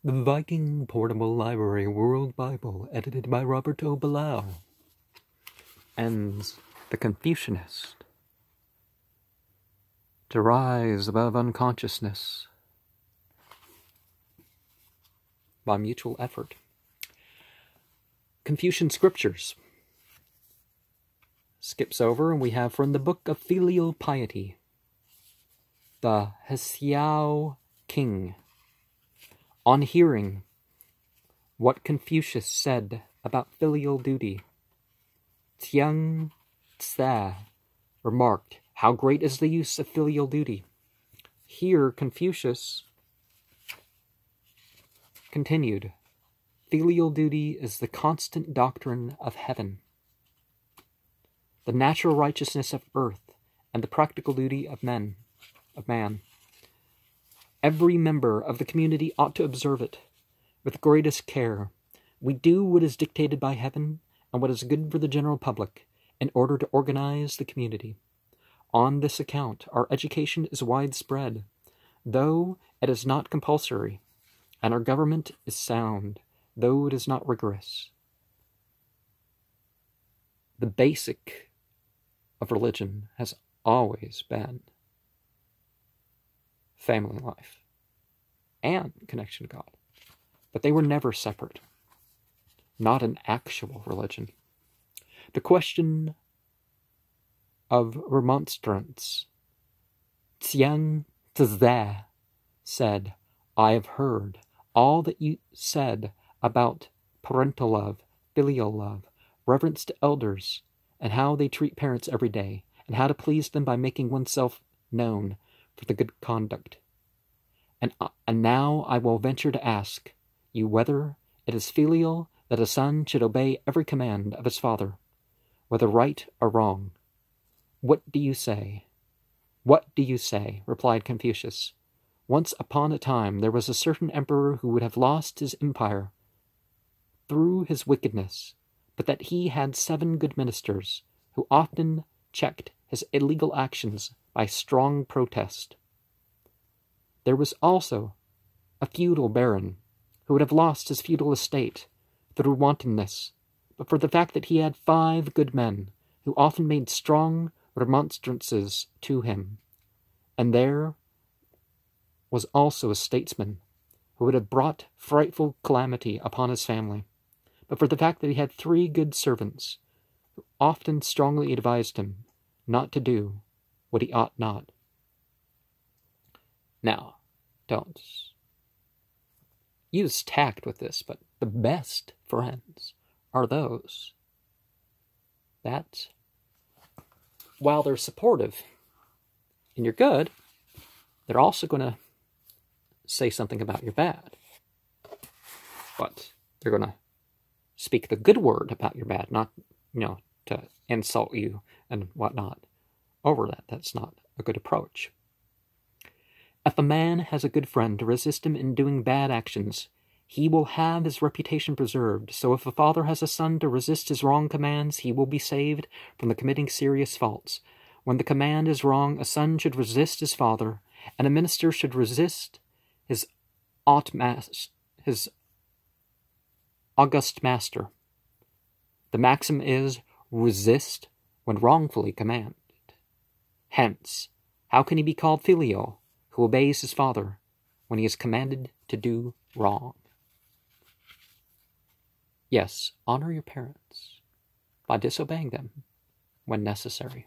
The Viking Portable Library World Bible, edited by Ballou, ends the Confucianist. To rise above unconsciousness by mutual effort. Confucian scriptures. Skips over, and we have from the book of Filial Piety, the Hsiao king. On hearing what Confucius said about filial duty, Tiang Tse remarked, "How great is the use of filial duty." Here Confucius continued, "Filial duty is the constant doctrine of heaven, the natural righteousness of earth, and the practical duty of man. Every member of the community ought to observe it with the greatest care. We do what is dictated by heaven and what is good for the general public in order to organize the community. On this account, our education is widespread, though it is not compulsory, and our government is sound, though it is not rigorous. The basic of religion has always been family life and connection to God, but they were never separate, not an actual religion. The question of remonstrance, Tiang Tse said, "I have heard all that you said about parental love, filial love, reverence to elders, and how they treat parents every day, and how to please them by making oneself known for the good conduct. And now I will venture to ask you whether it is filial that a son should obey every command of his father, whether right or wrong. What do you say?" "What do you say?" replied Confucius. "Once upon a time there was a certain emperor who would have lost his empire through his wickedness, but that he had 7 good ministers who often checked his illegal actions by strong protest. There was also a feudal baron who would have lost his feudal estate through wantonness, but for the fact that he had 5 good men who often made strong remonstrances to him. And there was also a statesman who would have brought frightful calamity upon his family, but for the fact that he had 3 good servants who often strongly advised him not to do what he ought not." Now, don't use tact with this, but the best friends are those that, while they're supportive in your good, they're also going to say something about your bad. But they're going to speak the good word about your bad, not, to insult you and whatnot over that. That's not a good approach. If a man has a good friend to resist him in doing bad actions, he will have his reputation preserved. So if a father has a son to resist his wrong commands, he will be saved from the committing serious faults. When the command is wrong, a son should resist his father, and a minister should resist his august master. The maxim is, resist when wrongfully commanded. Hence, how can he be called filial who obeys his father when he is commanded to do wrong? Yes, honor your parents by disobeying them when necessary.